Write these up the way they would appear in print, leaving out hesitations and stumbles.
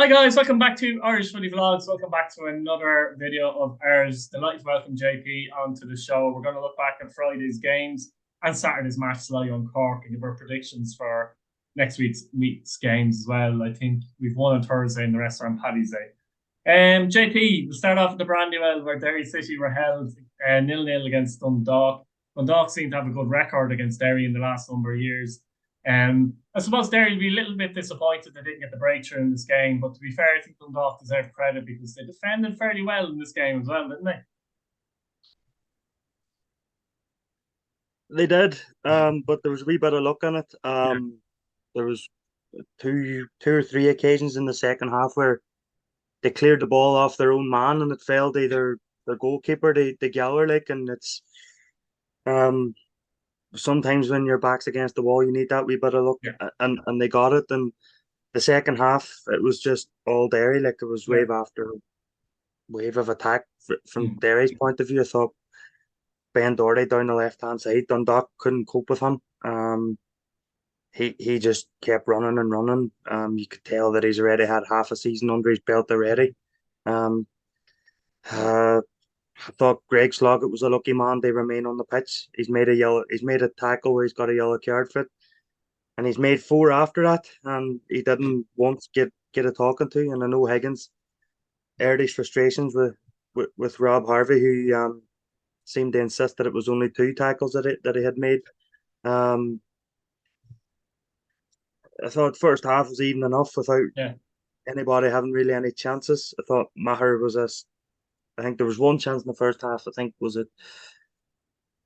Hi guys, welcome back to Irish Footy Vlogs. Welcome back to another video of ours. Delighted to welcome JP onto the show. We're going to look back at Friday's games and Saturday's match, Sligo and Cork, and give our predictions for next week's games as well. I think we've won on Thursday and the rest are on Paddy's Day. JP, we'll start off at the Brandywell where Derry City were held 0-0 against Dundalk. Dundalk seemed to have a good record against Derry in the last number of years. I suppose Derry will be a little bit disappointed they didn't get the breakthrough in this game, but to be fair, I think Dundalk deserve credit because they defended fairly well in this game as well, didn't they? They did, but there was a wee bit of luck in it. Yeah. There was two or three occasions in the second half where they cleared the ball off their own man and it fell to their goalkeeper, the Gallagher, like, and it's um sometimes when your back's against the wall, you need that wee bit of luck, Yeah. and they got it. And the second half, it was just all Derry, like it was Yeah. wave after wave of attack from Mm. Derry's point of view. I thought Ben Doherty down the left hand side, Dundalk couldn't cope with him. He just kept running and running. You could tell that he's already had half a season under his belt already. Um, uh, I thought Greg Sloggett was a lucky man to remain on the pitch. He's made a tackle where he's got a yellow card for it, and he's made four after that, and he didn't once get a talking to. And I know Higgins aired his frustrations with Rob Harvey, who seemed to insist that it was only two tackles that he had made. Um, I thought first half was even enough without Yeah. anybody having really any chances. I thought Maher was I think there was one chance in the first half. I think was it.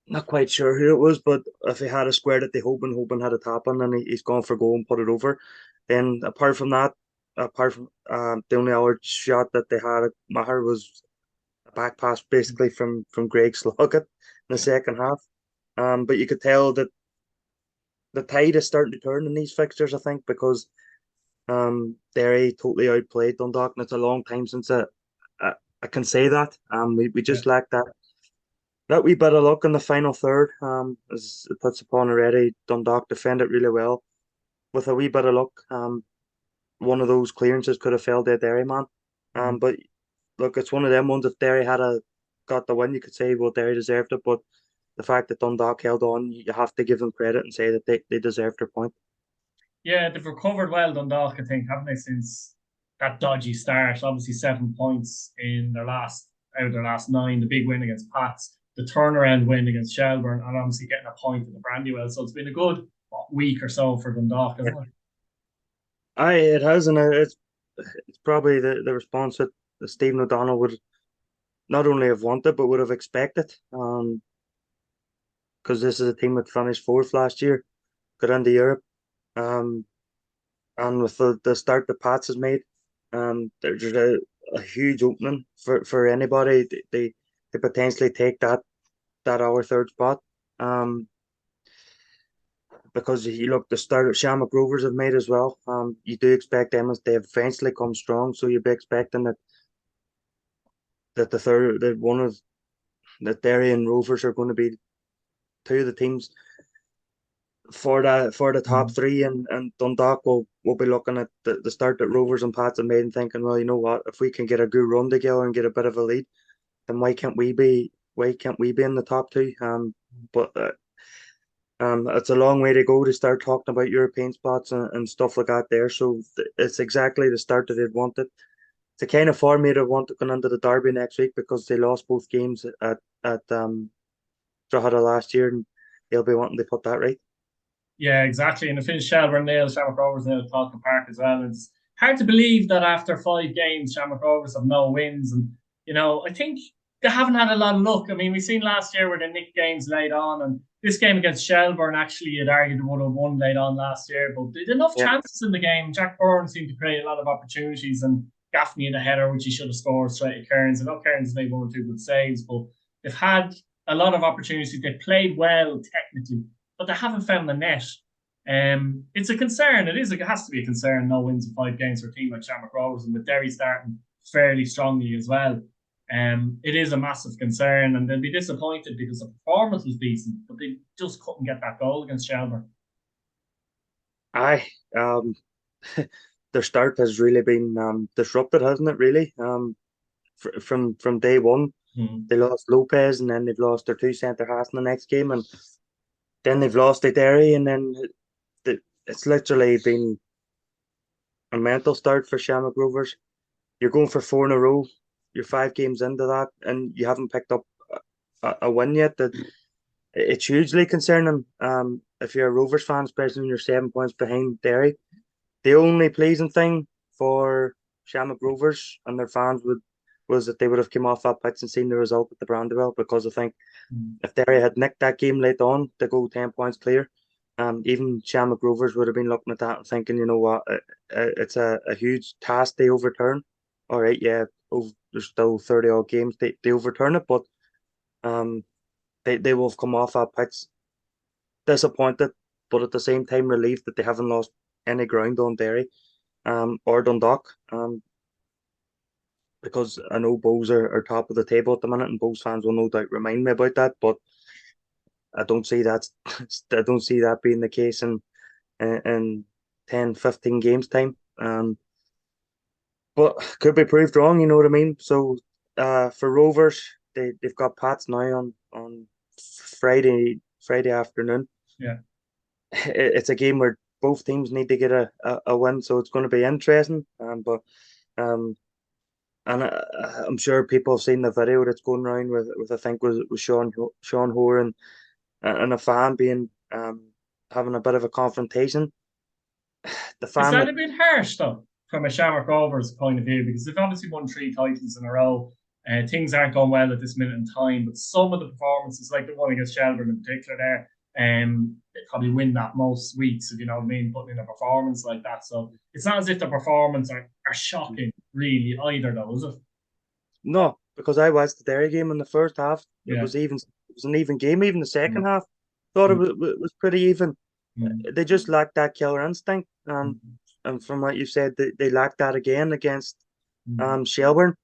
Not quite sure who it was, but if he had a squared it to Hoban had a tap on, and he's gone for goal and put it over. Then apart from that, apart from the only other shot that they had at Maher was a back pass basically from Greg Sloggett in the second half. But you could tell that the tide is starting to turn in these fixtures, I think, because Derry totally outplayed Dundalk, and it's a long time since I, I can say that. We Yeah. just lacked that wee bit of luck in the final third. As it puts upon already, Dundalk defended really well with a wee bit of luck. One of those clearances could have fell to a Derry man. Mm. But look, it's one of them ones. If Derry had got the win, you could say, well, Derry deserved it. But the fact that Dundalk held on, you have to give them credit and say that they deserved their point. Yeah, they've recovered well, Dundalk, I think, haven't they, since that dodgy start? Obviously, 7 points in their last out of their last nine, the big win against Pats, the turnaround win against Shelbourne, and obviously getting a point at the Brandywell. So it's been a good week or so for Dundalk, hasn't it? Aye, it has, and it's probably the response that Stephen O'Donnell would not only have wanted but would have expected. Because this is a team that finished fourth last year, got into Europe. Um, and with the start that Pats has made, there's a huge opening for anybody. They potentially take that our third spot. Um, because you look the start of Shamrock Rovers have made as well. You do expect them as they eventually come strong, so you'd be expecting that the third that one of that Derry and Rovers are going to be two of the teams for the top Mm. three, and Dundalk will be looking at the start that Rovers and Pats have made and thinking, well, you know what, if we can get a good run together and get a bit of a lead, then why can't we be in the top two? But it's a long way to go to start talking about European spots and stuff like that there. So it's exactly the start that they'd wanted. It's the kind of form they'd want to go into the derby next week because they lost both games at Drogheda last year, and they'll be wanting to put that right. Yeah, exactly. And the finished Shelbourne nil, Shamrock Rovers nil, Falcon Park as well. It's hard to believe that after 5 games, Shamrock Rovers have no wins. And, I think they haven't had a lot of luck. I mean, we've seen last year where they nicked games late on. And this game against Shelbourne, actually, you'd argue they would have won late on last year. But they had enough Yeah. chances in the game. Jack Byrne seemed to create a lot of opportunities. And Gaffney in a header, which he should have scored straight at Kearns. I know Kearns made one or two good saves, but they've had a lot of opportunities. They played well technically, but they haven't found the net. It's a concern. It has to be a concern. No wins in 5 games for a team like Shamrock Rovers, and with Derry starting fairly strongly as well. It is a massive concern, and they'll be disappointed because the performance was decent, but they just couldn't get that goal against Shelbourne. Aye. Um, their start has really been disrupted, hasn't it? Really, from day one, they lost Lopez, and then they've lost their two centre halves in the next game, and then they've lost to Derry, and then it's literally been a mental start for Shamrock Rovers. You're going for four in a row. You're 5 games into that, and you haven't picked up a win yet. It's hugely concerning. If you're a Rovers fan, especially when you're 7 points behind Derry. The only pleasing thing for Shamrock Rovers and their fans was that they would have come off that pitch and seen the result at the Brandywell, because I think if Derry had nicked that game late on to go 10 points clear, even Shamrock Rovers would have been looking at that and thinking, you know what, it's a huge task they overturn. All right, yeah, there's still 30 odd games. They overturn it, but they will have come off that pitch disappointed, but at the same time relieved that they haven't lost any ground on Derry or Dundalk. Because I know Bows are top of the table at the minute, and Bows fans will no doubt remind me about that, but I don't see that I don't see that being the case in 10, 15 games time. But could be proved wrong, you know what I mean? So for Rovers, they've got Pats now on Friday afternoon. Yeah. It's a game where both teams need to get a win, so it's going to be interesting. But and I'm sure people have seen the video that's going around with I think was Sean Hoare and a fan being having a bit of a confrontation. The Is fan that a bit harsh though, from a Shamrock Rovers point of view? Because they've obviously won 3 titles in a row. Things aren't going well at this minute in time, but some of the performances, like the one against Shelbourne in particular there, they probably win that most weeks, if you know what I mean, putting in a performance like that. So it's not as if the performance are shocking, really, either, though, is it? No, because I watched the Derry game in the first half. Yeah. It was even. It was an even game. Even the second half, thought it was pretty even. They just lacked that killer instinct, and from what you said, they lacked that again against Shelbourne.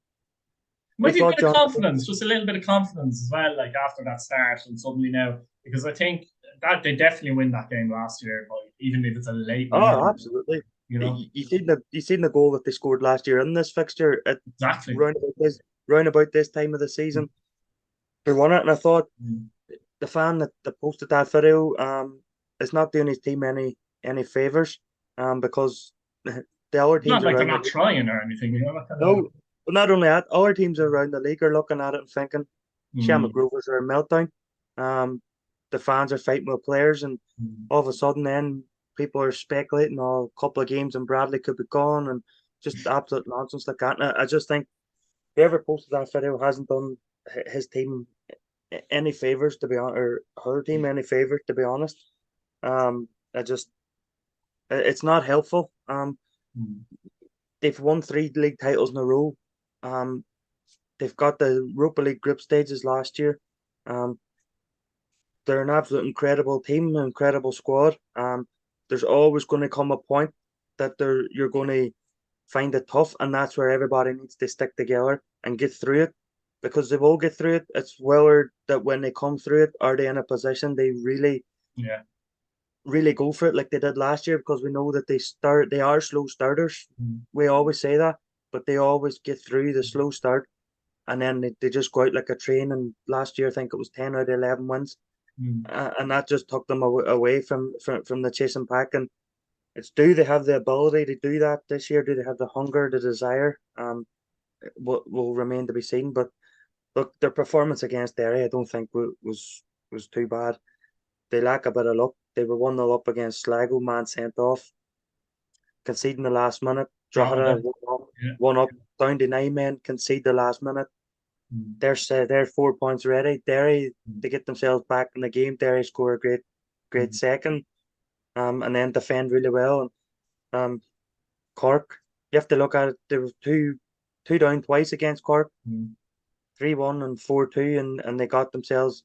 Maybe a bit of confidence, just a little bit of confidence as well, like after that start, and suddenly now, because I think that they definitely win that game last year, but even if it's a late win. Oh, absolutely. You know, you seen the goal that they scored last year in this fixture at exactly round about this time of the season. They won it, and I thought the fan that posted that video is not doing his team any favors, because the other it's not teams like they're around not trying or anything, you know. no, but not only that, other teams around the league are looking at it and thinking, Shamrock Rovers are a meltdown. The fans are fighting with players, and all of a sudden, then people are speculating, oh, a couple of games and Bradley could be gone, and just absolute nonsense like that. And I just think whoever posted that video hasn't done his team any favors, to be honest, or her team any favors, to be honest. It's not helpful. They've won 3 league titles in a row. They've got the Europa League group stages last year. They're an absolute incredible team, an incredible squad. There's always going to come a point that you're going to find it tough, and that's where everybody needs to stick together and get through it, because they will get through it. It's whether that when they come through it, are they in a position they really go for it like they did last year, because we know that they are slow starters. We always say that, but they always get through the slow start, and then they just go out like a train. And last year I think it was 10 out of 11 wins, and that just took them away from the chasing pack. And do they have the ability to do that this year? Do they have the hunger, the desire? Will remain to be seen. But look, their performance against Derry I don't think was too bad. They lack a bit of luck. They were 1-0 up against Sligo, man sent off, conceding the last minute. Drogheda one up, down to 9 men, concede the last minute. They're 4 points ready. Derry, they get themselves back in the game. Derry score a great second, and then defend really well. Cork, you have to look at it. They were two down twice against Cork, 3-1 and 4-2, and they got themselves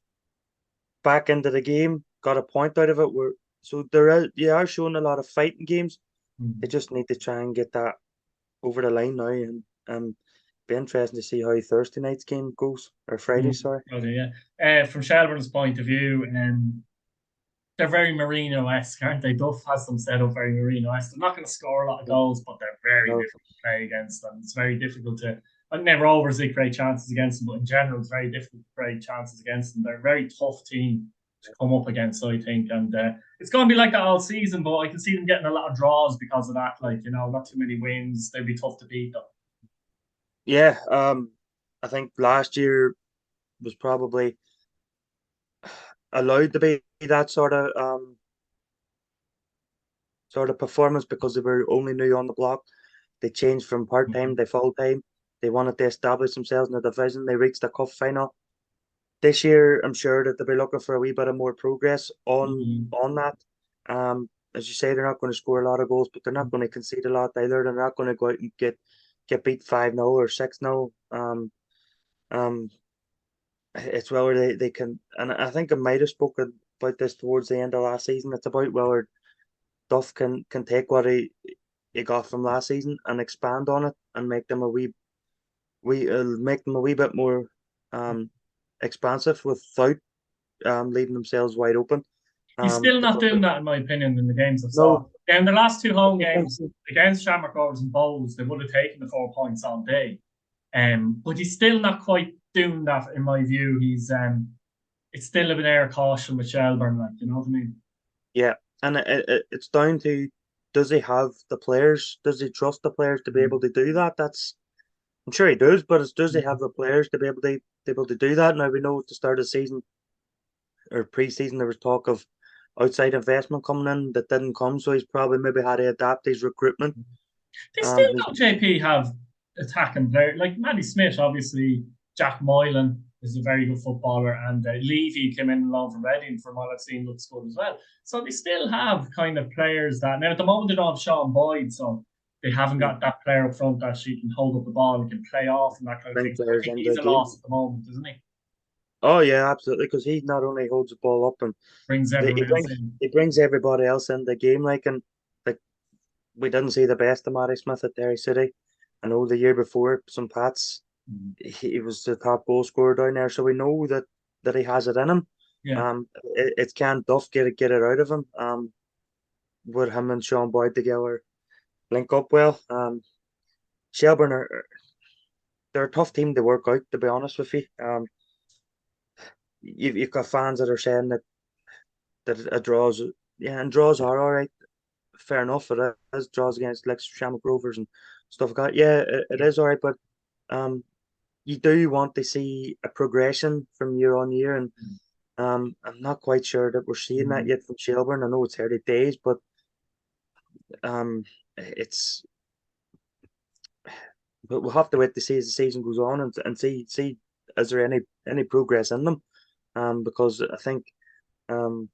back into the game, got a point out of it. So they are showing a lot of fighting games. They just need to try and get that over the line now, and be interesting to see how Thursday night's game goes, or Friday, sorry. Okay, yeah. From Shelbourne's point of view, they're very Marino-esque, aren't they? Duff has them set up very Marino-esque. They're not going to score a lot of goals, but they're very No, difficult to play against them. It's very difficult to. I never overly create chances against them, but in general, it's very difficult to create chances against them. They're a very tough team to come up against, I think, and it's going to be like that all season. But I can see them getting a lot of draws because of that. Like not too many wins. They'd be tough to beat them. yeah. I think last year was probably allowed to be that sort of performance because they were only new on the block. They changed from part time to full time. They wanted to establish themselves in the division. They reached the cup final. This year, I'm sure that they'll be looking for a wee bit of more progress on that. As you say, they're not going to score a lot of goals, but they're not going to concede a lot either. They're not going to go out and get beat 5-0 or 6-0. Um, it's whether they can, and I think I might have spoken about this towards the end of last season. It's about whether Duff can take what he got from last season and expand on it and make them make them a wee bit more um expansive without leaving themselves wide open. He's still not Because doing that, in my opinion, in the games I've saw. no, In the last two home games against Shamrock Rovers and Bowls, they would have taken the 4 points all day. But he's still not quite doing that, in my view. He's it's still a bit air caution with Shelbourne, like you know what I mean. yeah, and it's down to, does he have the players? Does he trust the players to be able to do that? I'm sure he does, but does he have the players to be able to do that? Now we know at the start of the season or pre-season there was talk of outside investment coming in that didn't come, so he's probably maybe had to adapt his recruitment. They still His, don't, JP, have attacking players. Like Matty Smith, obviously, Jack Moylan is a very good footballer, and Levy came in along from Reading from what I've seen, looks good as well. So they still have kind of players that now at the moment they don't have Sean Boyd, so they haven't got that player up front that she can hold up the ball and can play off and that kind of bring thing. So I players think into he's the a game. loss at the moment, isn't he? Oh yeah, absolutely, because he not only holds the ball up and Brings he everyone else brings in. he brings everybody else in the game. Like we didn't see the best of Matty Smith at Derry City. I know the year before some Pats, he was the top goal scorer down there, so we know that he has it in him. Yeah. It can Duff get it out of him. With him and Sean Boyd together link up well. Shelbourne they're a tough team to work out, to be honest with you. You've got fans that are saying that it draws, yeah, and draws are all right. Fair enough, it is draws against like Shamrock Rovers and stuff like that. Yeah, it is all right, but you do want to see a progression from year on year, and I'm not quite sure that we're seeing that yet from Shelbourne. I know it's early days, but it's but we'll have to wait to see as the season goes on and see is there any progress in them, because um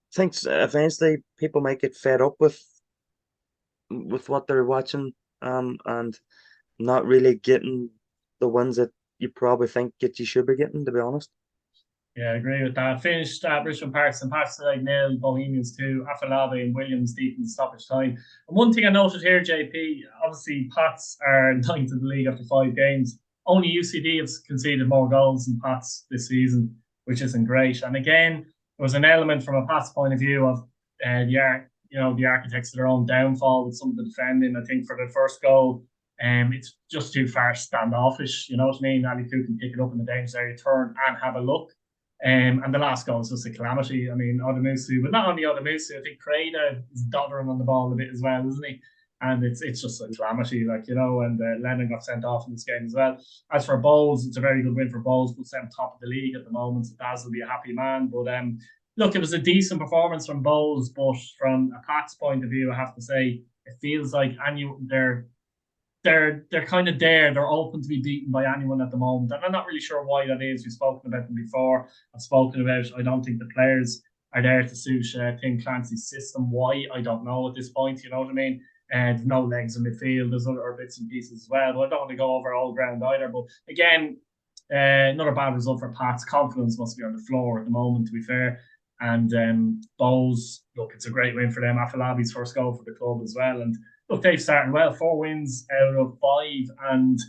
I think eventually people might get fed up with what they're watching, and not really getting the ones that you probably think that you should be getting, to be honest. Yeah, I agree with that. Finished at Richmond Park, St. Patrick's 0, Bohemians 2, Afalabi and Williams deep in the stoppage time. And one thing I noted here, JP, obviously Pats are ninth in the league after 5 games. Only UCD have conceded more goals than Pats this season, which isn't great. And again, there was an element from a Pats point of view of the architects of their own downfall with some of the defending. I think for the first goal, it's just too far standoffish. You know what I mean? Ali Koo can pick it up in the dangerous area, turn and have a look. And the last goal was just a calamity. I mean, Odamusu, but not only Odamusu, I think Creda is doddering on the ball a bit as well, isn't he? And it's just a calamity, and Lennon got sent off in this game as well. As for Bowles, it's a very good win for Bowles, puts them top of the league at the moment. So Daz will be a happy man. But look, it was a decent performance from Bowles, but from a Pat's point of view, I have to say, it feels like they're kind of there. They're open to be beaten by anyone at the moment. And I'm not really sure why that is. We've spoken about them before. I've spoken about, I don't think the players are there to suit Tim Clancy's system. Why? I don't know at this point. You know what I mean? And no legs in midfield. There's other bits and pieces as well. But I don't want to go over all ground either. But again, not a bad result for Pat's. Confidence must be on the floor at the moment, to be fair. And Bowes, look, it's a great win for them. Afalabi's first goal for the club as well. And look, they've started well, 4 wins out of 5, and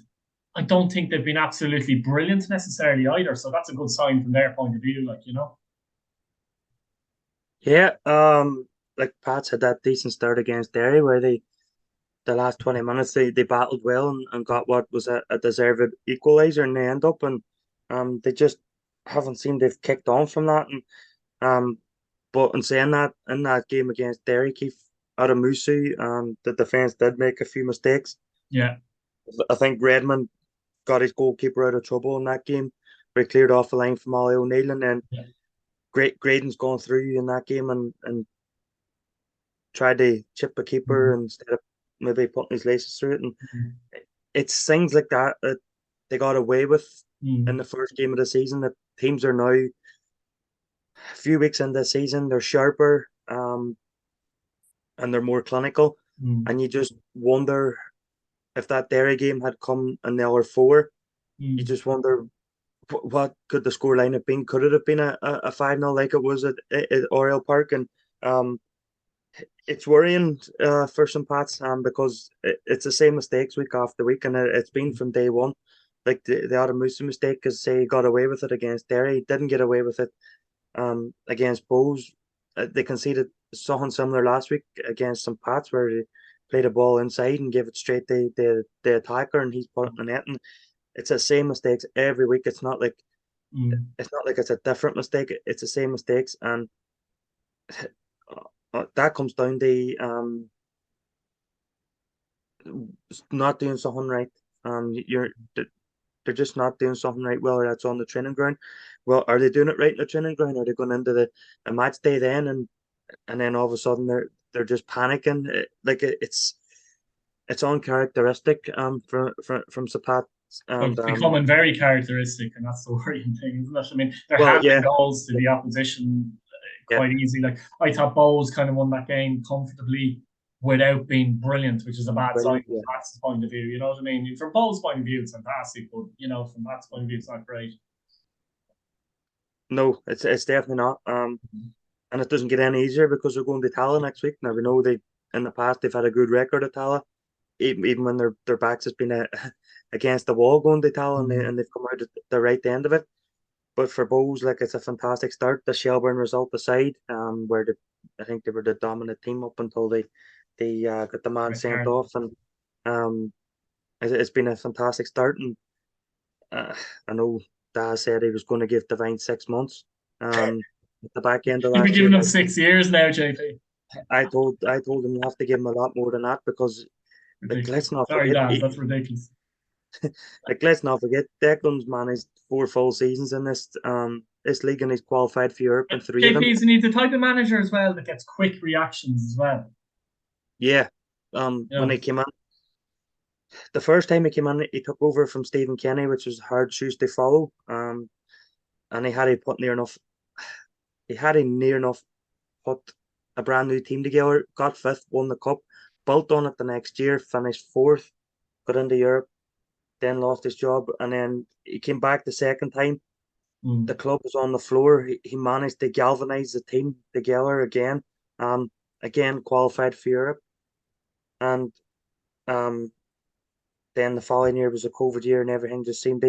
I don't think they've been absolutely brilliant necessarily either. So that's a good sign from their point of view, Yeah, like Pats had that decent start against Derry where the last 20 minutes they battled well and got what was a deserved equaliser and they end up and they just haven't seemed they've kicked on from that and um but in saying that in that game against Derry, Keith Adamusu, the defence did make a few mistakes. Yeah. I think Redmond got his goalkeeper out of trouble in that game. Where he cleared off the line from Ollie O'Neill and then Yeah. Graydon's gone through in that game and tried to chip the keeper Mhm. instead of maybe putting his laces through it. And Mhm. it's things like that that they got away with in Mhm. the first game of the season that teams are now a few weeks into the season, they're sharper, and they're more clinical. Mhm. And you just wonder if that Derry game had come in the other four, you Mhm. just wonder what could the scoreline have been? Could it have been a 5-0 like it was at Oriel Park? And um, it's worrying for some Pats because it's the same mistakes week after week, and it's been from day one. Like the Adamusa mistake, because say he got away with it against Derry, didn't get away with it against Bows. They conceded something similar last week against some Pats where they played a ball inside and gave it straight to the attacker, and he's put it in the net. And it's the same mistakes every week. Mhm. It's not like it's a different mistake. It's the same mistakes, and that comes down to not doing something right. You're they're just not doing something right. Whether that's on the training ground, well, are they doing it right in the training ground? Are they going into the a match day then, and then all of a sudden they're just panicking? It's uncharacteristic from Sapat But and it's becoming very characteristic, and that's the worrying thing, isn't it? I mean, they're well, handing yeah, goals to the opposition yeah, quite easy. Like I thought Bowles kind of won that game comfortably without being brilliant, which is a bad sign brilliant, from yeah. Pat's point of view. You know what I mean? From Bowles' point of view, it's fantastic, but from Pat's point of view, it's not great. No, it's definitely not. And it doesn't get any easier because they're going to Tala next week. Now we know they in the past they've had a good record at Tala, even when their backs has been against the wall going to Tala Mm-hmm. and they've come out at the right end of it. But for Bows, like it's a fantastic start. The Shelbourne result aside, where I think they were the dominant team up until they got the man Red sent card. off, and um, it's been a fantastic start. And uh, I know Daz said he was going to give Divine 6 months. At the back end of You've been last year, giving them but 6 years now, JP. I told him you have to give him a lot more than that because like Ridiculous. let's not Sorry, forget Daz, that's ridiculous. Declan's managed 4 full seasons in this league and he's qualified for Europe in three of them. JP is need the type of manager as well that gets quick reactions as well. Yeah. You When know, he came in, the first time he came in, he took over from Stephen Kenny, which was hard shoes to follow. And he had a near enough put a brand new team together, got fifth, won the cup, built on it the next year, finished fourth, got into Europe, then lost his job, and then he came back the second time. The mm. club was on the floor. He managed to galvanize the team together again. Um, Again qualified for Europe, and um, then the following year was a COVID year, and everything just seemed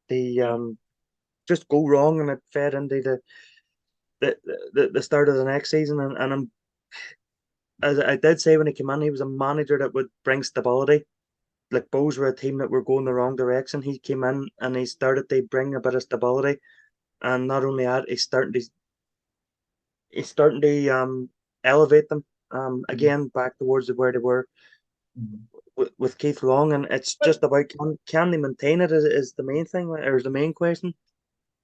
Yeah. just go wrong, and it fed into the, the start of the next season. And as I did say when he came in, he was a manager that would bring stability. Like Bows were a team that were going the wrong direction. He came in and he started to bring a bit of stability, and not only that, he's starting to elevate them Mm. again back towards where they were Mm. with Keith Long, and it's But just about can they maintain it is the main thing or is the main question.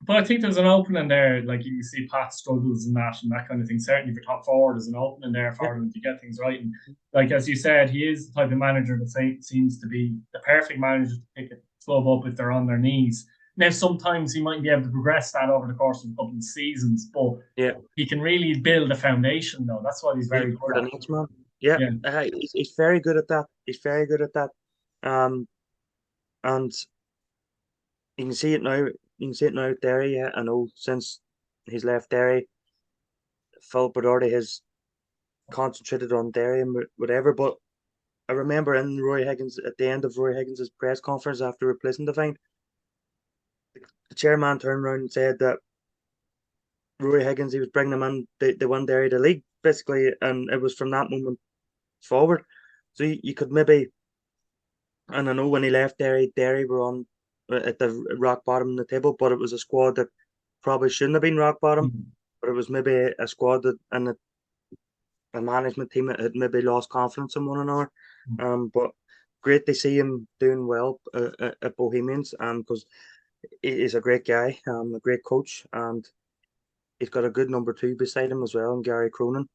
But I think there's an opening there, like you see Pat struggles and that kind of thing. Certainly for top forward, there's an opening there Yeah, for them to get things right. And like as you said, he is the type of manager that seems to be the perfect manager to pick a club up if they're on their knees. Now, sometimes he might be able to progress that over the course of a couple of seasons, but yeah, he can really build a foundation, though. That's what he's yeah, very good for the at. next man. Yeah, Yeah. he's very good at that. He's very good at that. Um, and you can see it now. You can see it now at Derry. Yeah, I know since he's left Derry, Philip Bedordy has concentrated on Derry and whatever. But I remember in Roy Higgins at the end of Roy Higgins's press conference after replacing Devine, the chairman turned around and said that Rory Higgins, he was bringing them in. They won Derry the league basically, and it was from that moment forward. So you could maybe, and I know when he left Derry were on at the rock bottom of the table, but it was a squad that probably shouldn't have been rock bottom. Mhm. But it was maybe a squad that and a management team that had maybe lost confidence in one another. But great to see him doing well at Bohemians, because he's a great guy, a great coach, and he's got a good number two beside him as well, and Gary Cronin.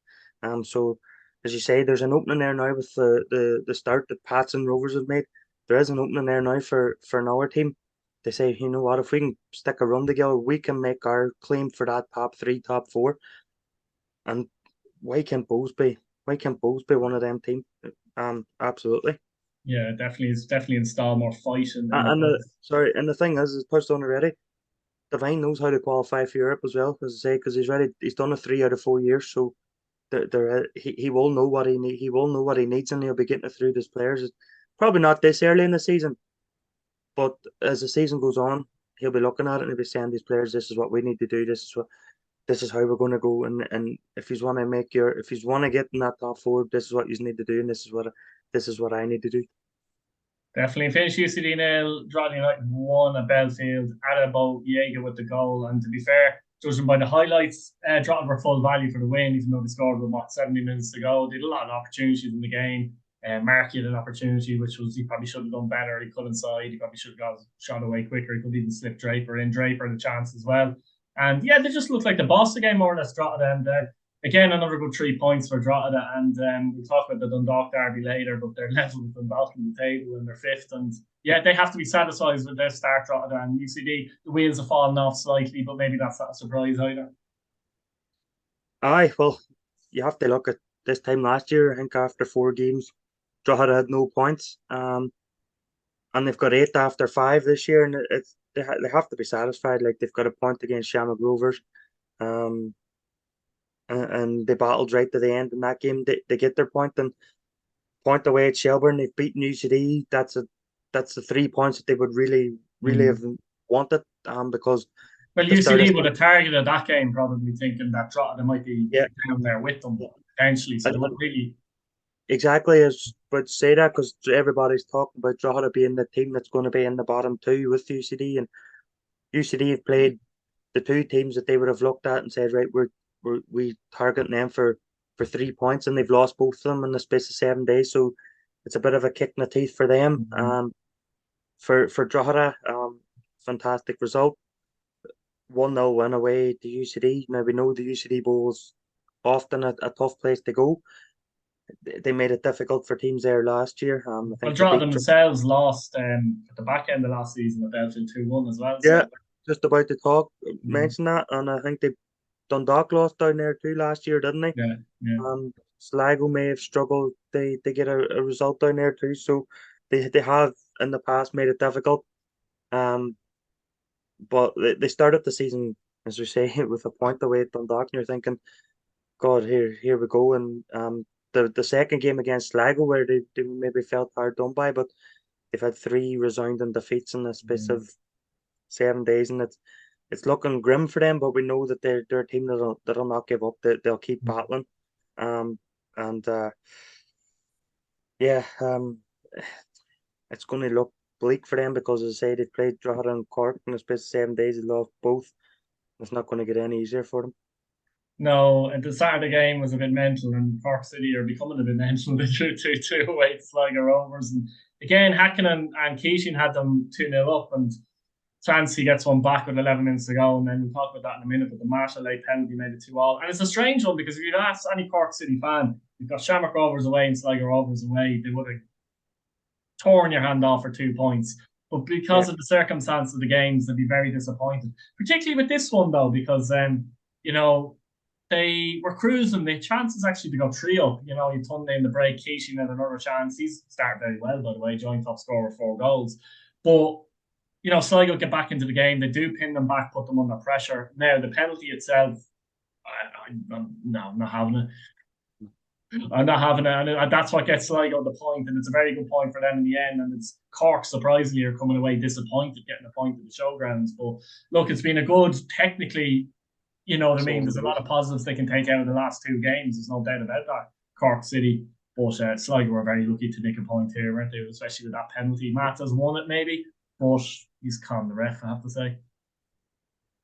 So as you say, there's an opening there now with the start that Pats and Rovers have made. There is an opening there now for another team. They say, you know what, if we can stick a run together, we can make our claim for that top three, top four. And why can't Bulls be? Why can't Bulls be one of them teams? Absolutely. Yeah, it's definitely installed more fight in the And boys. sorry, and the thing is touched on already. Devine knows how to qualify for Europe as well, as I say, because he's ready. He's done it 3 out of 4 years, so he will know what he need. He will know what he needs, and he'll be getting it through his players. It's probably not this early in the season, but as the season goes on, he'll be looking at it and he'll be saying to these players, "This is what we need to do. This is how we're going to go." And if he's want to if he's want to get in that top four, this is what you need to do, and this is what I need to do. Definitely finished UCD nil, Drogheda United won at Belfield, Adabo Jaeger with the goal. And to be fair, judging by the highlights, Drogheda were full value for the win, even though they scored with 70 minutes to go. They had a lot of opportunities in the game. Mark had an opportunity, which was he probably should have done better. He cut inside, he probably should have got shot away quicker. He could even slip Draper in. Draper the chance as well. And yeah, they just looked like the boss of the game more or less, Drogheda. And again, another good 3 points for Drogheda, and we'll talk about the Dundalk derby later, but they're level with Dundalk in the table and they're fifth, and yeah, they have to be satisfied with their start, Drogheda and UCD. The wheels have fallen off slightly, but maybe that's not a surprise either. Aye, well, you have to look at this time last year. I think after 4 games, Drogheda had no points. And they've got 8 after 5 this year, and they have to be satisfied. Like they've got a point against Shamrock Rovers, um, and they battled right to the end in that game. They get their point and point away at Shelbourne. They've beaten UCD. That's the 3 points that they would really have wanted. Because Well, at the start UCD of would have targeted that game, probably thinking that Drogheda might be yeah, down there with them potentially, so they would and really. exactly as but say that because everybody's talking about Drogheda being the team that's going to be in the bottom two with UCD, and UCD have played the two teams that they would have looked at and said, right, we targeting them for 3 points, and they've lost both of them in the space of 7 days. So it's a bit of a kick in the teeth for them. For Drogheda, fantastic result. 1-0 win away to UCD. Now we know the UCD Bowl is often a tough place to go. They made it difficult for teams there last year. I Well, think they Drogheda beat. themselves lost at the back end of last season at Belfield 2-1 as well. Yeah, So just about to talk, mm, mention that, and I think they Dundalk lost down there too last year, didn't they? yeah, yeah. Sligo may have struggled. They get a result down there too, so they have in the past made it difficult. Um, but they started the season, as we say, with a point away at Dundalk, and you're thinking, God, here we go. And the second game against Sligo, where they maybe felt hard done by, but they've had 3 resounding defeats in the space Mm. of 7 days, and it's looking grim for them. But we know that they're a team that'll not give up. They'll keep battling. Um, and yeah, it's going to look bleak for them because, as I say, they've played Drogheda and Cork in the space of 7 days. They lost both. It's not going to get any easier for them. No, and the Saturday game was a bit mental, and Cork City are becoming a bit mental. They drew 2-2 away to Sligo Rovers. And again, Hakkinen and Keating had them 2-0 up, and Clancy gets one back with 11 minutes to go. And then we'll talk about that in a minute, but the Marshall late penalty made it 2-2. And it's a strange one because if you'd asked any Cork City fan, you've got Shamrock Rovers away and Sligo Rovers away, they would have torn your hand off for 2 points. But Yeah, because of the circumstance of the games, they'd be very disappointed. Particularly with this one, though, because you know, they were cruising. The chances actually to go 3 up. You know, you turned in the break. Keating had another chance. He's started very well, by the way, joint top scorer, 4 goals. But you know, Sligo get back into the game. They do pin them back, put them under pressure. Now, the penalty itself, no, I'm not having it. I'm not having it. And that's what gets Sligo the point. And it's a very good point for them in the end. And it's Cork, surprisingly, are coming away disappointed getting a point at the showgrounds. But look, it's been a good, technically, You know what I So mean? There's a lot of positives they can take out of the last two games. There's no doubt about that. Cork City, but Sligo were very lucky to nick a point here, weren't they? Especially with that penalty. Matt has won it maybe, but he's conned the ref, I have to say.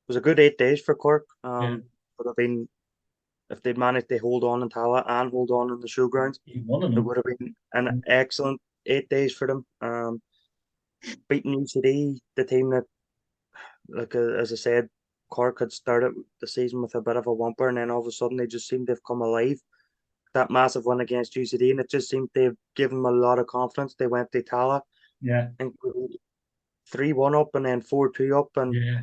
it was a good 8 days for Cork. Yeah, Would have been if they'd managed to hold on in Tala and hold on in the showgrounds, he won it them. would have been an excellent 8 days for them. Beating UCD, the team that, like as I said, Cork had started the season with a bit of a whimper, and then all of a sudden they just seemed to have come alive. That massive win against UCD, and it just seemed to have given them a lot of confidence. They went to Tala Yeah, and 3-1 up, and then 4-2 up, and yeah.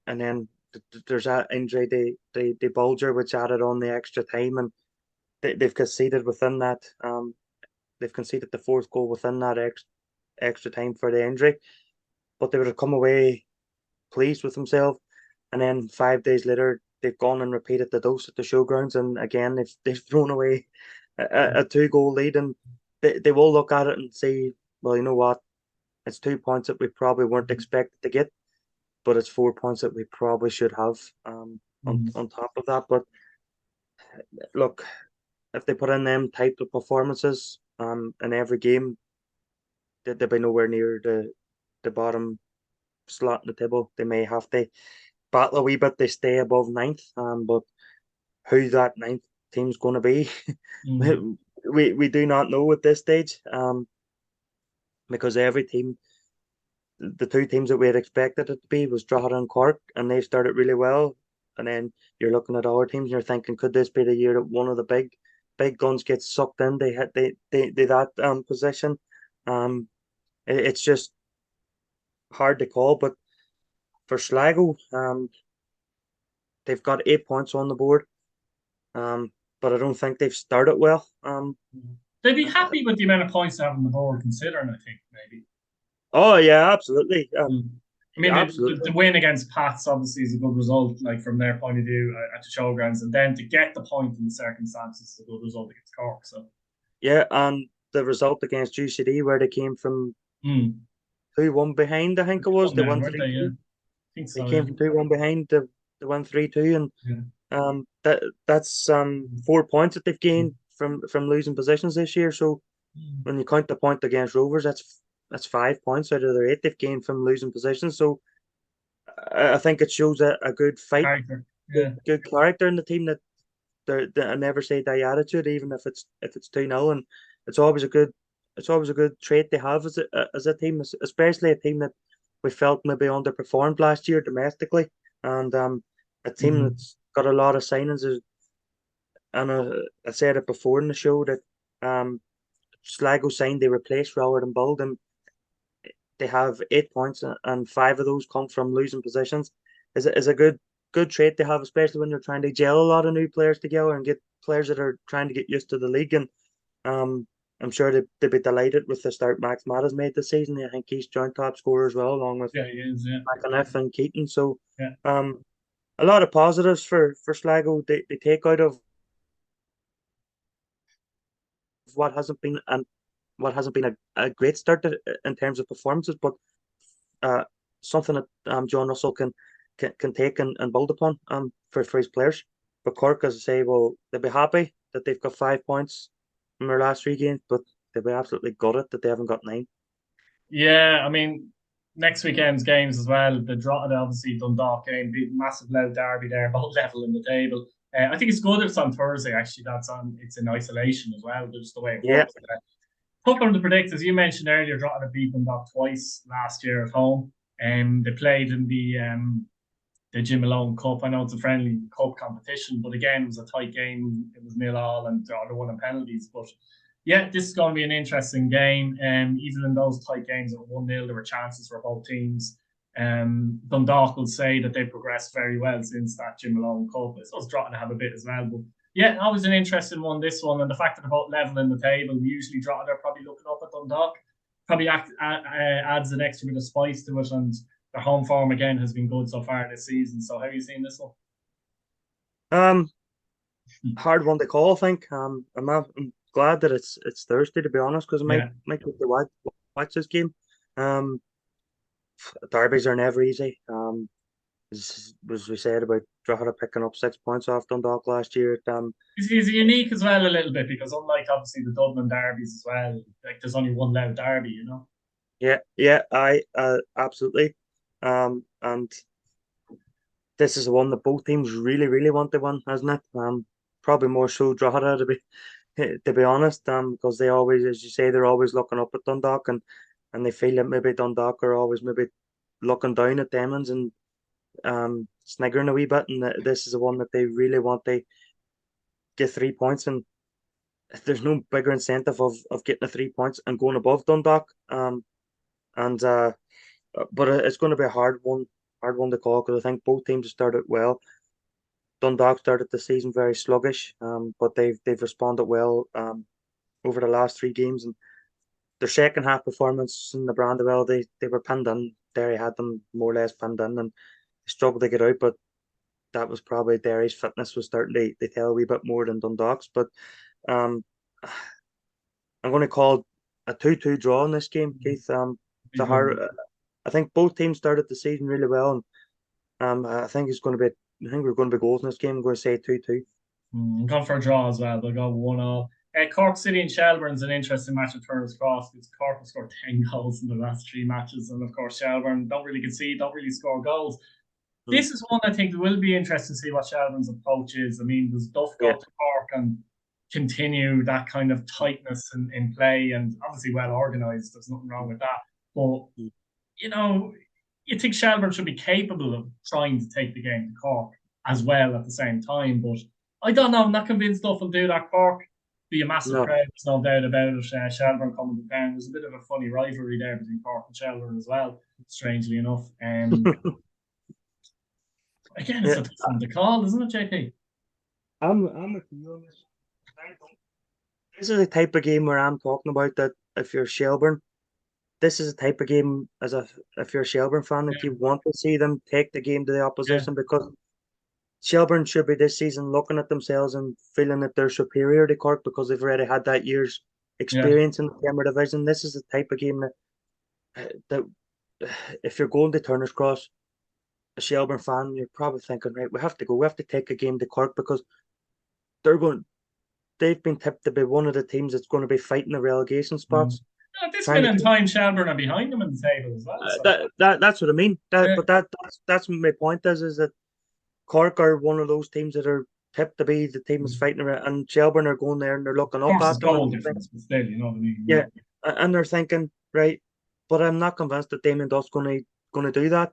and then there's that injury, the Bulger, which added on the extra time, and they've conceded within that. They've conceded the fourth goal within that extra time for the injury, but they would have come away pleased with themselves. And then 5 days later, they've gone and repeated the dose at the showgrounds, and again they've thrown away a 2 goal lead, and they will look at it and say, well, you know what, it's 2 points that we probably weren't expected to get, but it's 4 points that we probably should have on top of that. But look, if they put in them type of performances in every game, they'll be nowhere near the bottom slot in the table. They may have to battle a wee bit to stay above ninth, but who that ninth team's going to be, we do not know at this stage, because every team, the two teams that we had expected it to be was Drogheda and Cork, and they started really well. And then you're looking at our teams and you're thinking, could this be the year that one of the big guns gets sucked in? They that position. It's just hard to call. But for Sligo, they've got 8 points on the board. But I don't think they've started well. They'd be happy with the amount of points they have on the board, considering, I think, maybe. Oh yeah, absolutely. I mean, Absolutely. the win against Pats obviously is a good result, like from their point of view at the showgrounds, and then to get the point in the circumstances is a good result against Cork. So Yeah, and the result against UCD, where they came from 2-1 behind, I think it was, they now, won weren't they? Yeah, 3-2. I think They so. came Yeah. from 2-1 behind to win 3-2, and Yeah. that's 4 points that they've gained from losing positions this year. So when you count the point against Rovers, that's 5 points out of their 8 they've gained from losing positions. So I think it shows a good fight, Character. Yeah. good character in the team, that I never say die attitude, even if it's 2-0, and it's always a good trait to have as a team, especially a team that we felt maybe underperformed last year domestically, and a team that's got a lot of signings. And I said it before in the show that Sligo signed, they replaced rather than build, and they have 8 points, and 5 of those come from losing positions. Is a good trait to have, especially when you're trying to gel a lot of new players together and get players that are trying to get used to the league. And I'm sure they'd be delighted with the start Max Matt has made this season. I think he's joint top scorer as well, along with Yeah, he is. Yeah. McAniff and Keaton. So Yeah. a lot of positives for Sligo. They take out of what hasn't been a great start in terms of performances, but uh, something that John Russell can take and build upon for his players. But Cork, as I say, well, they'll be happy that they've got 5 points from their last 3 games, but they'll be absolutely gutted that they haven't got 9. Yeah, I mean, next weekend's games as well. The Drogheda, obviously, Dundalk game, big, massive loud derby there, both level in the table. I think it's good if it's on Thursday, actually. It's in isolation as well, just the way it Yeah, works. Couple of the predictors, you mentioned earlier, Drogheda beat Dundalk twice last year at home. They played in the Jim Malone Cup. I know it's a friendly cup competition, but again, it was a tight game. It was 0-0 and Drogheda won in penalties. But yeah, this is going to be an interesting game. Even in those tight games at 1-0, there were chances for both teams. Dundalk will say that they progressed very well since that Jim Malone Cup. I suppose Drogheda have a bit as well. But yeah, always an interesting one, this one. And the fact that they're both level in the table, usually Drogheda are probably looking up at Dundalk, probably adds an extra bit of spice to it. And their home form again has been good so far this season. So how are you seeing this one? hard one to call, I think. I'm glad that it's Thursday, to be honest, because I might Yeah. get to watch this game. Derbies are never easy. as we said about Drogheda picking up 6 points off Dundalk last year. Is unique as well a little bit because unlike obviously the Dublin derbies as well, like there's only one loud derby, you know. I absolutely. And this is the one that both teams really, really want to win, hasn't it? Probably more so Drogheda to be honest, because they always, as you say, they're always looking up at Dundalk and they feel that maybe Dundalk are always maybe looking down at them and sniggering a wee bit, and this is the one that they really want to get 3 points, and there's no bigger incentive of getting the 3 points and going above Dundalk. And but it's going to be a hard one to call because I think both teams have started well. Dundalk started the season very sluggish, but they've responded well over the last 3 games, and their second half performance in the Brandywell, they were pinned in. Derry had them more or less pinned in, and they struggled to get out, but that was probably Derry's fitness was starting to tell a wee bit more than Dundalk's. But um, I'm going to call a 2-2 draw in this game, Keith. It's a hard. I think both teams started the season really well, and I think it's going to be. I think we're going to be goals in this game. I'm going to say 2-2. I'm going for a draw as well. They'll go 1-1. Cork City and Shelbourne's an interesting match at Turner's Cross because Cork have scored 10 goals in the last 3 matches, and of course Shelbourne don't really concede, don't really score goals. This is one I think will be interesting to see what Shelbourne's approach is. I mean, does Duff go to Cork and continue that kind of tightness in play and obviously well organised? There's nothing wrong with that. But, you know, you think Shelbourne should be capable of trying to take the game to Cork as well at the same time. But I don't know. I'm not convinced Duff will do that. Cork be a massive crowd. There's no doubt about it. Shelbourne coming to town. There's a bit of a funny rivalry there between Cork and Shelbourne as well, strangely enough. Again, it's a tough one to call, isn't it, JP? I'm with you on this. This is a type of game where I'm talking about that if you're Shelbourne, this is a type of game if you're a Shelbourne fan that you want to see them take the game to the opposition because Shelbourne should be this season looking at themselves and feeling that they're superior to Cork because they've already had that year's experience in the Premier Division. This is the type of game that if you're going to Turner's Cross, a Shelbourne fan, you're probably thinking, right, we have to go. We have to take a game to Cork because they've been tipped to be one of the teams that's going to be fighting the relegation spots. At this minute in time, Shelbourne are behind them in the table as well. So. That's what I mean. But that's my point is that Cork are one of those teams that are tipped to be the team that's fighting around, and Shelbourne are going there and they're looking up at them. Difference, but still, you know what I mean? Yeah, and they're thinking, right, but I'm not convinced that Damien Duff's going to do that.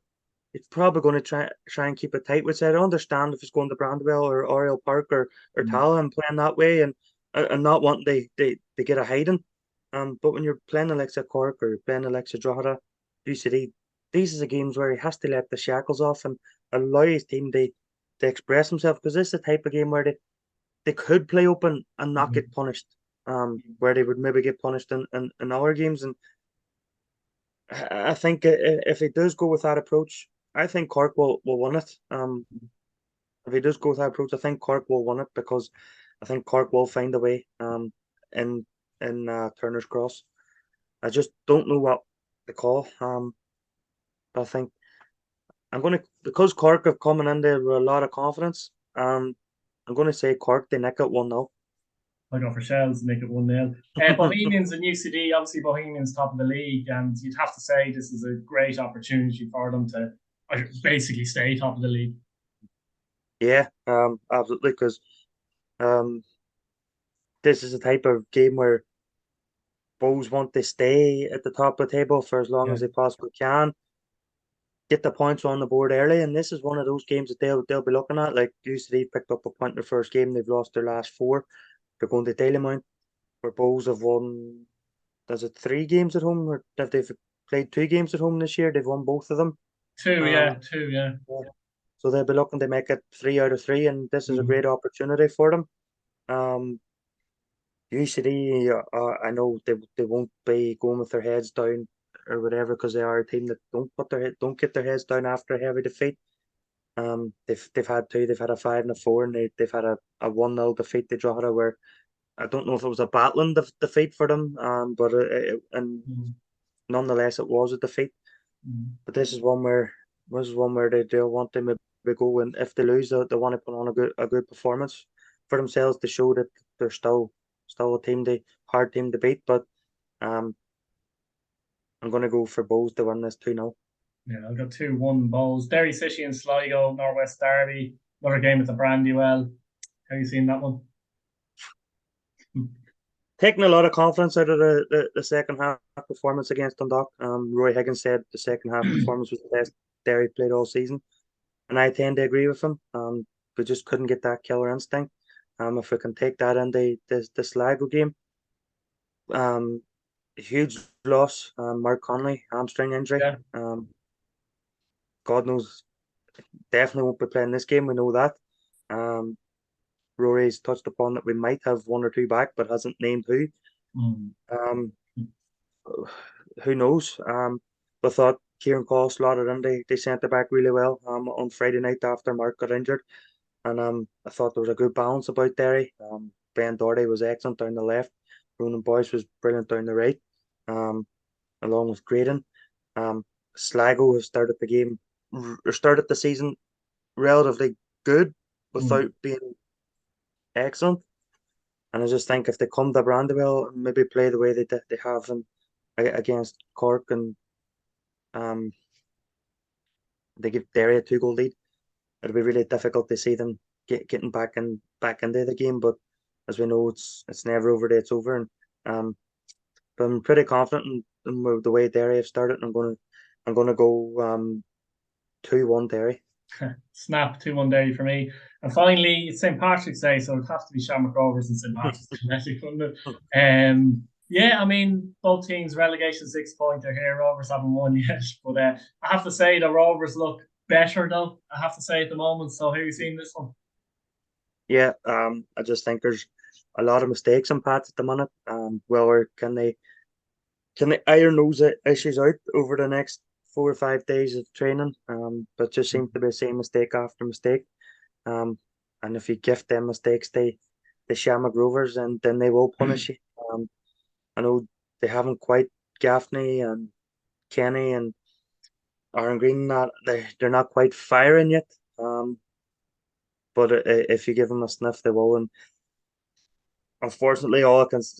It's probably going to try and keep it tight, which I don't understand if it's going to Brandywell or Oriel Park or Tala and playing that way and not wanting to get a hiding. But when you're playing Alexa Cork or you're playing Alexa Drogheda, UCD, these are the games where he has to let the shackles off and allow his team to express himself because this is the type of game where they could play open and not get punished. Where they would maybe get punished in other games. And I think if he does go with that approach, I think Cork will win it. If he does go with that approach, I think Cork will win it because I think Cork will find a way in Turner's Cross. I just don't know what to call. I think I'm going to, because Cork have coming in there with a lot of confidence, I'm going to say Cork, they nick it 1-0. I go for Shells, make it 1-0. Bohemians and UCD, obviously Bohemians top of the league, and you'd have to say this is a great opportunity for them to basically stay top of the league. Yeah, absolutely, because this is a type of game where Bows want to stay at the top of the table for as long as they possibly can. Get the points on the board early, and this is one of those games that they'll be looking at. Like UCD picked up a point in their first game, they've lost their last 4. They're going to Dalymount, where Bows have won. Does it 3 games at home, or if they've played 2 games at home this year, they've won both of them. 2, yeah. So they'll be looking to make it 3 out of 3, and this is a great opportunity for them. UCD, I know they won't be going with their heads down or whatever because they are a team that don't get their heads down after a heavy defeat. They've had 2. They've had a 5 and a 4, and they've had a 1-0 defeat to Drogheda where I don't know if it was a battling defeat for them, but nonetheless it was a defeat. But this is one where was one where they want to maybe go, and if they lose, they want to put on a good performance for themselves to show that they're still a team, hard team to beat. But um, I'm going to go for Bows to win this 2-0. Yeah, I've got 2-1 Bowls. Derry City and Sligo, Northwest Derby. Another game at the Brandywell. How you seen that one? Taking a lot of confidence out of the second half performance against Dundalk. Roy Higgins said the second half performance was the best Derry played all season, and I tend to agree with him. We just couldn't get that killer instinct. If we can take that in the Sligo game, a huge loss. Mark Connolly hamstring injury. Yeah. God knows, definitely won't be playing this game. We know that. Rory's touched upon that we might have one or two back, but hasn't named who. Um, who knows? We thought Kieran Cole slotted in. They sent it back really well on Friday night after Mark got injured. And I thought there was a good balance about Derry. Ben Doherty was excellent down the left. Ronan Boyce was brilliant down the right, along with Graydon. Sligo have started the season relatively good without being excellent. And I just think if they come to Brandywell and maybe play the way they have against Cork, and they give Derry a 2-goal lead, it'll be really difficult to see them getting back into the game. But as we know, it's never over till it's over. And but I'm pretty confident in the way Derry have started. I'm gonna go 2-1 Derry. Snap 2-1 Derry for me. And finally, it's St. Patrick's Day, so it has to be Shamrock Rovers and St. Patrick's Day, couldn't it? Yeah, I mean, both teams relegation 6-pointer here. Rovers haven't won yet, but I have to say the Rovers look better though. I have to say at the moment. So, how are you seeing this one? Yeah, I just think there's a lot of mistakes in Pats at the minute. Well, can they iron those issues out over the next 4 or 5 days of training? But just seems to be the same mistake after mistake. And if you gift them mistakes, the Shamrock Rovers, and then they will punish you. I know they haven't quite Gaffney and Kenny and Aaron Green. They're not quite firing yet. But if you give them a sniff, they will. And unfortunately,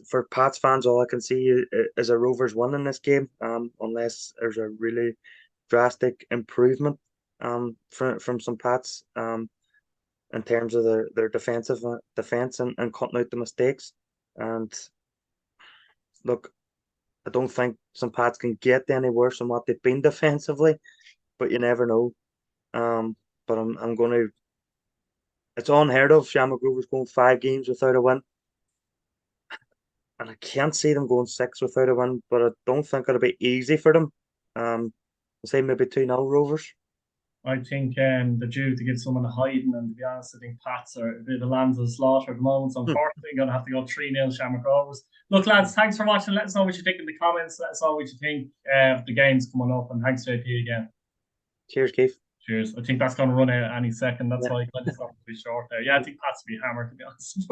for Pats fans, all I can see is a Rovers win in this game. Unless there's a really drastic improvement from some Pats in terms of their defense and cutting out the mistakes. And look, I don't think some Pats can get any worse than what they've been defensively, but you never know. But I'm going to. It's unheard of. Shamrock Rovers going 5 games without a win, and I can't see them going 6 without a win. But I don't think it'll be easy for them. I'll say maybe 2-0 Rovers. I think they're due to give someone a hiding, and to be honest, I think Pats are a bit of a lambs of the slaughter at the moment. So unfortunately, going to have to go 3-0 Shamrock Rovers. Look, lads, thanks for watching. Let us know what you think in the comments. Let us know what you think of the games coming up, and thanks JP again. Cheers, Keith. Cheers. I think that's going to run out any second. That's why I kind of stopped to be short there. Yeah, I think Pats will be hammered, to be honest.